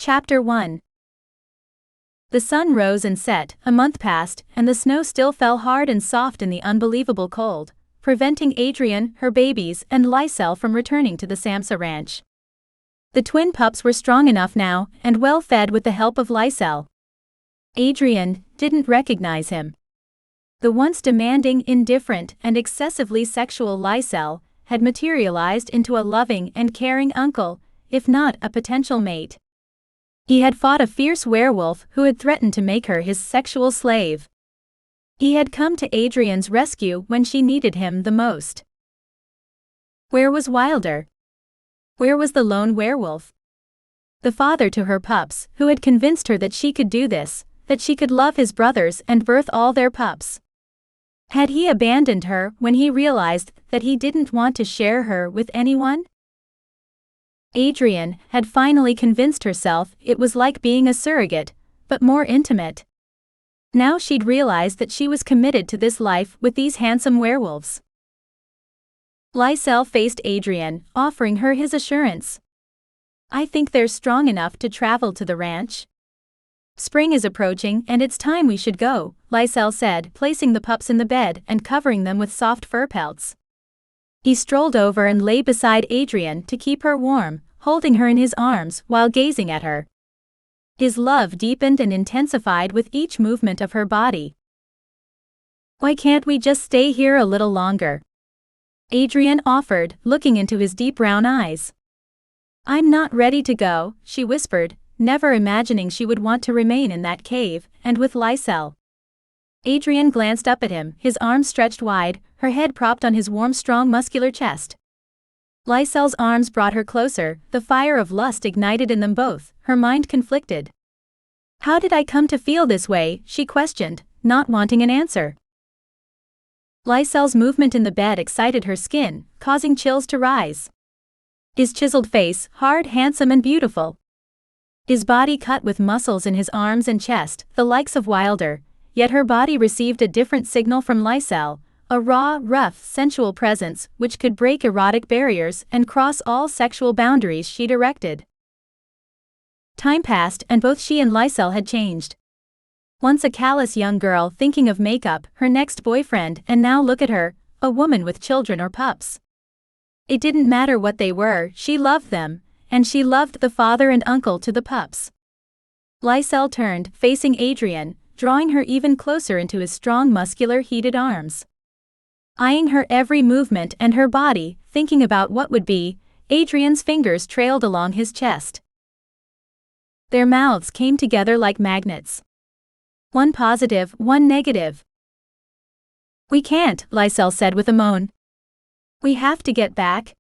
Chapter 1. The sun rose and set, a month passed, and the snow still fell hard and soft in the unbelievable cold, preventing Adrianne, her babies, and Lycell from returning to the Samsa ranch. The twin pups were strong enough now, and well fed with the help of Lycell. Adrianne didn't recognize him. The once demanding, indifferent, and excessively sexual Lycell had materialized into a loving and caring uncle, if not a potential mate. He had fought a fierce werewolf who had threatened to make her his sexual slave. He had come to Adrianne's rescue when she needed him the most. Where was Wilder? Where was the lone werewolf? The father to her pups, who had convinced her that she could do this, that she could love his brothers and birth all their pups. Had he abandoned her when he realized that he didn't want to share her with anyone? Adrianne had finally convinced herself it was like being a surrogate, but more intimate. Now she'd realized that she was committed to this life with these handsome werewolves. Lycell faced Adrianne, offering her his assurance. "I think they're strong enough to travel to the ranch. Spring is approaching and it's time we should go," Lycell said, placing the pups in the bed and covering them with soft fur pelts. He strolled over and lay beside Adrianne to keep her warm, holding her in his arms while gazing at her. His love deepened and intensified with each movement of her body. "Why can't we just stay here a little longer?" Adrianne offered, looking into his deep brown eyes. "I'm not ready to go," she whispered, never imagining she would want to remain in that cave, and with Lycell. Adrianne glanced up at him, his arms stretched wide, her head propped on his warm, strong, muscular chest. Lycell's arms brought her closer, the fire of lust ignited in them both, her mind conflicted. "How did I come to feel this way?" she questioned, not wanting an answer. Lycell's movement in the bed excited her skin, causing chills to rise. His chiseled face, hard, handsome and beautiful. His body cut with muscles in his arms and chest, the likes of Wilder, yet her body received a different signal from Lycell, a raw, rough, sensual presence which could break erotic barriers and cross all sexual boundaries she'd erected. Time passed and both she and Lycell had changed. Once a callous young girl thinking of makeup, her next boyfriend, and now look at her, a woman with children or pups. It didn't matter what they were, she loved them, and she loved the father and uncle to the pups. Lycell turned, facing Adrianne, drawing her even closer into his strong, muscular, heated arms. Eyeing her every movement and her body, thinking about what would be, Adrianne's fingers trailed along his chest. Their mouths came together like magnets. One positive, one negative. "We can't," Lycell said with a moan. "We have to get back.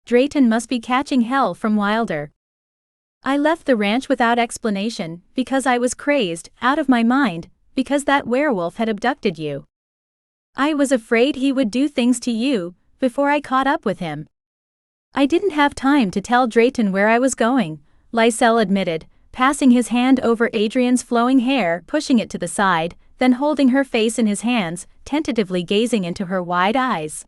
Drayton must be catching hell from Wilder. I left the ranch without explanation, because I was crazed, out of my mind, because that werewolf had abducted you. I was afraid he would do things to you, before I caught up with him. I didn't have time to tell Drayton where I was going," Lycell admitted, passing his hand over Adrianne's flowing hair, pushing it to the side, then holding her face in his hands, tentatively gazing into her wide eyes.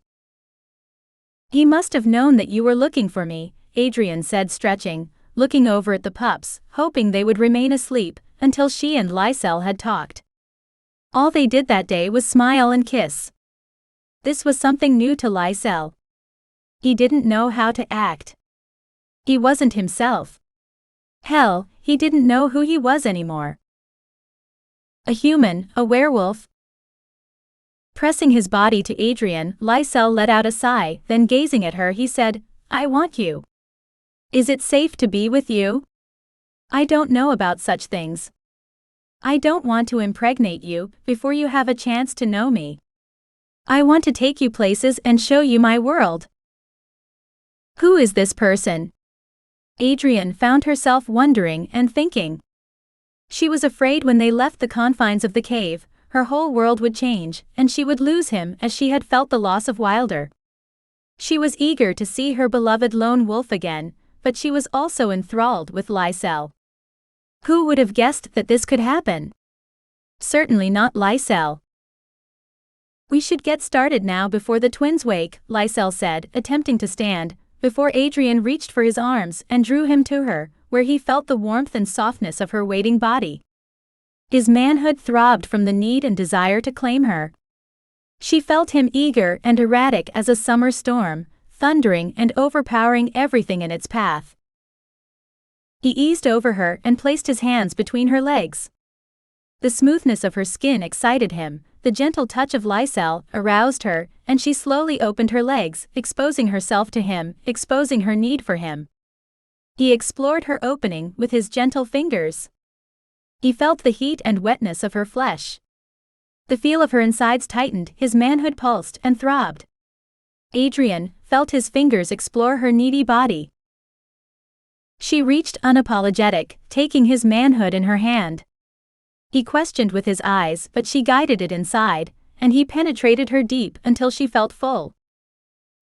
"He must have known that you were looking for me," Adrianne said, stretching, looking over at the pups, hoping they would remain asleep, until she and Lycell had talked. All they did that day was smile and kiss. This was something new to Lycell. He didn't know how to act. He wasn't himself. Hell, he didn't know who he was anymore. A human, a werewolf? Pressing his body to Adrianne, Lycell let out a sigh, then gazing at her he said, "I want you. Is it safe to be with you? I don't know about such things. I don't want to impregnate you before you have a chance to know me. I want to take you places and show you my world." Who is this person? Adrianne found herself wondering and thinking. She was afraid when they left the confines of the cave, her whole world would change, and she would lose him as she had felt the loss of Wilder. She was eager to see her beloved lone wolf again, but she was also enthralled with Lycell. Who would have guessed that this could happen? Certainly not Lycell. "We should get started now before the twins wake," Lycell said, attempting to stand, before Adrianne reached for his arms and drew him to her, where he felt the warmth and softness of her waiting body. His manhood throbbed from the need and desire to claim her. She felt him eager and erratic as a summer storm, thundering and overpowering everything in its path. He eased over her and placed his hands between her legs. The smoothness of her skin excited him, the gentle touch of Lycell aroused her, and she slowly opened her legs, exposing herself to him, exposing her need for him. He explored her opening with his gentle fingers. He felt the heat and wetness of her flesh. The feel of her insides tightened, his manhood pulsed and throbbed. Adrianne felt his fingers explore her needy body. She reached unapologetic, taking his manhood in her hand. He questioned with his eyes, but she guided it inside, and he penetrated her deep until she felt full.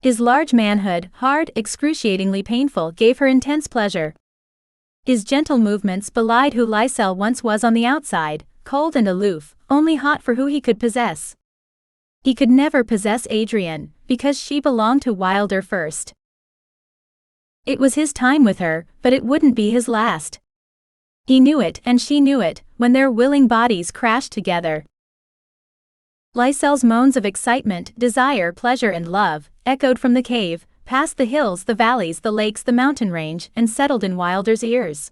His large manhood, hard, excruciatingly painful, gave her intense pleasure. His gentle movements belied who Lycell once was on the outside, cold and aloof, only hot for who he could possess. He could never possess Adrianne, because she belonged to Wilder first. It was his time with her, but it wouldn't be his last. He knew it and she knew it, when their willing bodies crashed together. Lycell's moans of excitement, desire, pleasure and love echoed from the cave, past the hills, the valleys, the lakes, the mountain range, and settled in Wilder's ears.